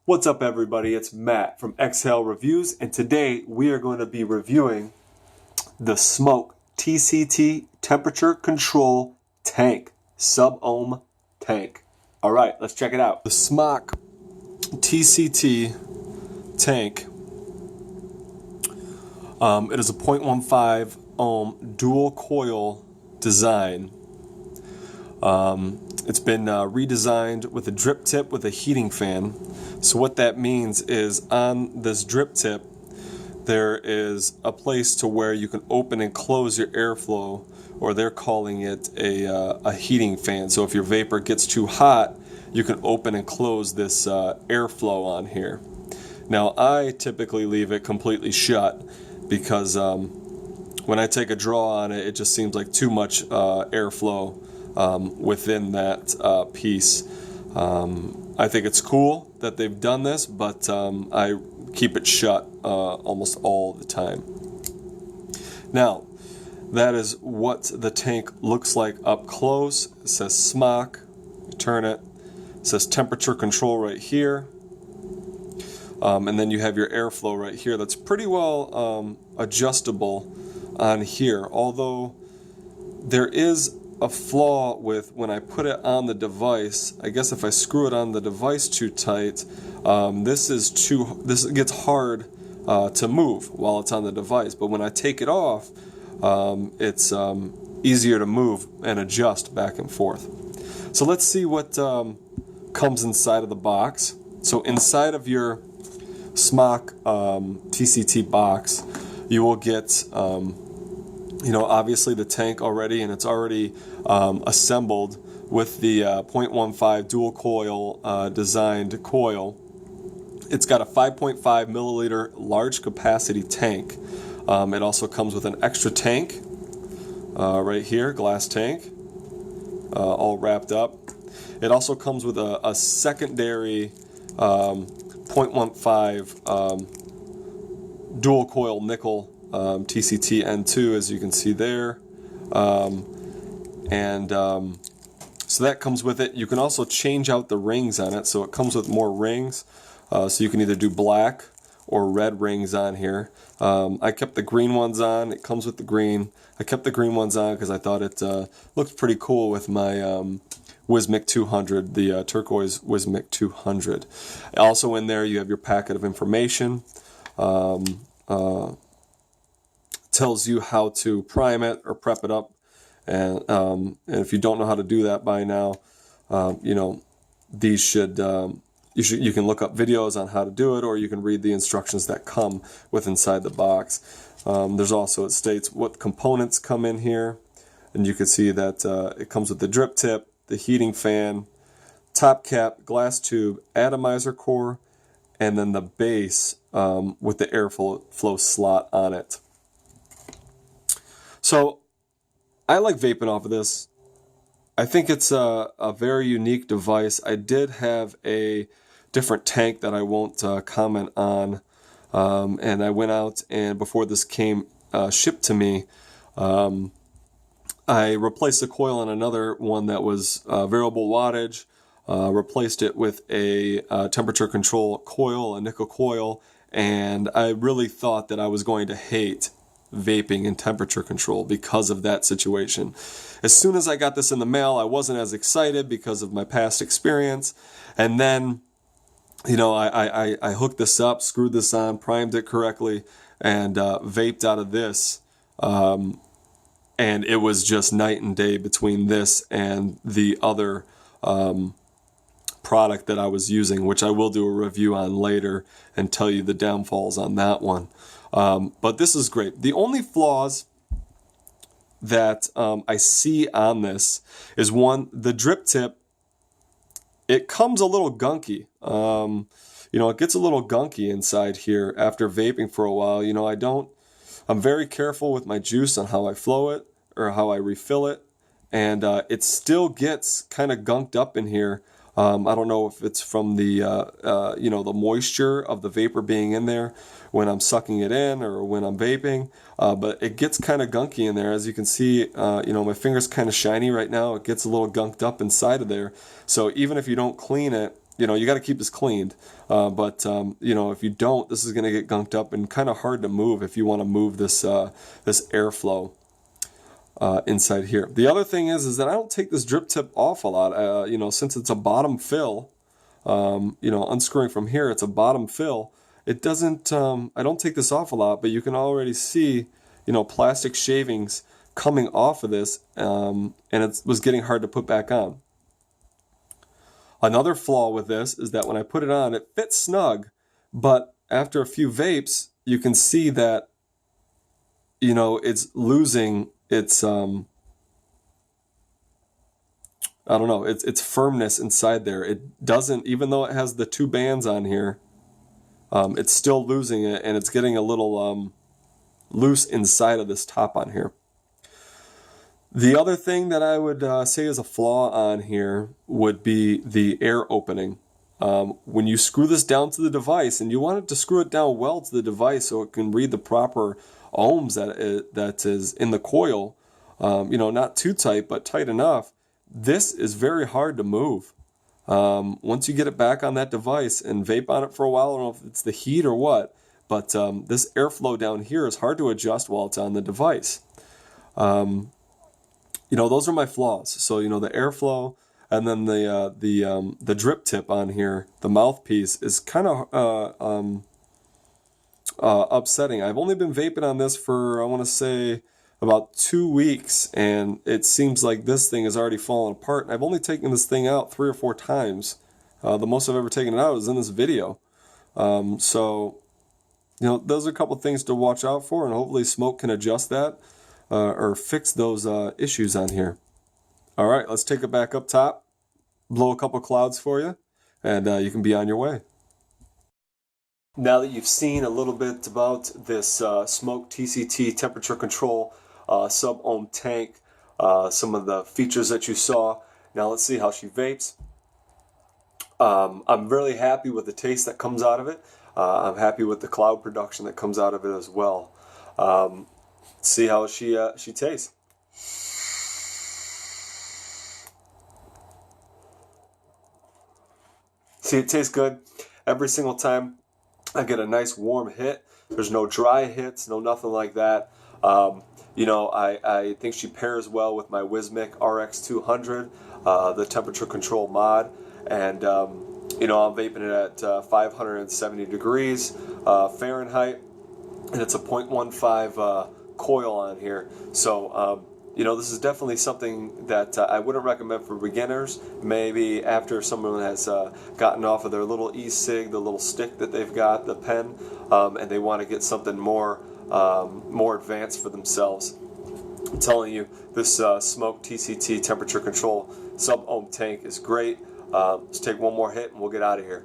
What's up, everybody? It's Matt from Xhale Reviews, and today we are going to be reviewing the SMOK TCT temperature control tank, sub-ohm tank. All right, let's check it out. The SMOK TCT tank, it is a 0.15 ohm dual coil design. It's been redesigned with a drip tip with a heating fan. So what that means is on this drip tip there is a place to where you can open and close your airflow, or they're calling it a heating fan. So if your vapor gets too hot, you can open and close this airflow on here. Now I typically leave it completely shut because when I take a draw on it, it just seems like too much airflow within that piece. I think it's cool that they've done this, but I keep it shut almost all the time. Now, that is what the tank looks like up close. It says SMOK. You turn it. It says temperature control right here. And then you have your airflow right here. That's pretty well adjustable on here, although there is a flaw with when I put it on the device. I guess if I screw it on the device too tight, this gets hard to move while it's on the device. But when I take it off, it's easier to move and adjust back and forth. So let's see what comes inside of the box. So inside of your SMOK TCT box, you will get obviously the tank already, and it's already assembled with the 0.15 dual coil designed coil. It's got a 5.5 milliliter large capacity tank. It also comes with an extra tank right here, glass tank, all wrapped up. It also comes with a secondary 0.15 dual coil nickel TCT N2, as you can see there, so that comes with it. You can also change out the rings on it, so it comes with more rings, so you can either do black or red rings on here. I kept the green ones on. It comes with the green. I kept the green ones on because I thought it looked pretty cool with my Wismec 200, the turquoise Wismec 200. Also in there you have your packet of information. Tells you how to prime it or prep it up, and if you don't know how to do that by now, these you can look up videos on how to do it, or you can read the instructions that come with inside the box. There's also, it states what components come in here, and you can see that it comes with the drip tip, the heating fan, top cap, glass tube, atomizer core, and then the base with the airflow slot on it. So I like vaping off of this. I think it's a very unique device. I did have a different tank that I won't comment on, and I went out, and before this came shipped to me, I replaced the coil on another one that was variable wattage, replaced it with a temperature control coil, a nickel coil, and I really thought that I was going to hate vaping and temperature control because of that situation. As soon as I got this in the mail, I wasn't as excited because of my past experience, and then I hooked this up, screwed this on, primed it correctly, and vaped out of this, and it was just night and day between this and the other product that I was using, which I will do a review on later and tell you the downfalls on that one. But this is great. The only flaws that I see on this is, one, the drip tip. It comes a little gunky. It gets a little gunky inside here after vaping for a while. I'm very careful with my juice on how I flow it or how I refill it, and it still gets kind of gunked up in here. I don't know if it's from the the moisture of the vapor being in there when I'm sucking it in or when I'm vaping, but it gets kind of gunky in there. As you can see, my finger's kind of shiny right now. It gets a little gunked up inside of there. So even if you don't clean it, you know, you got to keep this cleaned. But you know, if you don't, this is going to get gunked up and kind of hard to move if you want to move this this airflow inside here. The other thing is that I don't take this drip tip off a lot. You know, since it's a bottom fill, you know, unscrewing from here, it's a bottom fill. It doesn't. I don't take this off a lot, but you can already see, you know, plastic shavings coming off of this, and it was getting hard to put back on. Another flaw with this is that when I put it on, it fits snug, but after a few vapes, you can see that, you know, it's losing its, I don't know, its firmness inside there. It doesn't, even though it has the two bands on here, it's still losing it, and it's getting a little loose inside of this top on here. The other thing that I would say is a flaw on here would be the air opening. When you screw this down to the device, and you want it to screw it down well to the device so it can read the proper ohms that is in the coil, you know, not too tight, but tight enough, this is very hard to move. Once you get it back on that device and vape on it for a while, I don't know if it's the heat or what, but this airflow down here is hard to adjust while it's on the device. You know, those are my flaws. So, you know, the airflow, and then the drip tip on here, the mouthpiece, is kind of upsetting. I've only been vaping on this for, I want to say, about 2 weeks, and it seems like this thing is already falling apart. And I've only taken this thing out 3 or 4 times. The most I've ever taken it out is in this video. So, you know, those are a couple things to watch out for, and hopefully SMOK can adjust that. Or fix those issues on here. All right, let's take it back up top, blow a couple clouds for you, and you can be on your way. Now that you've seen a little bit about this SMOK TCT temperature control sub-ohm tank, some of the features that you saw, now let's see how she vapes. I'm really happy with the taste that comes out of it. I'm happy with the cloud production that comes out of it as well. See how she tastes. See, it tastes good. Every single time I get a nice warm hit. There's no dry hits, no nothing like that. You know, I think she pairs well with my Wismec RX 200, the temperature control mod, and you know, I'm vaping it at 570 degrees Fahrenheit, and it's a 0.15 coil on here. So you know, this is definitely something that I wouldn't recommend for beginners. Maybe after someone has gotten off of their little e-cig, the little stick that they've got, the pen, and they want to get something more advanced for themselves. I'm telling you, this SMOK TCT temperature control sub-ohm tank is great. Let's take one more hit and we'll get out of here.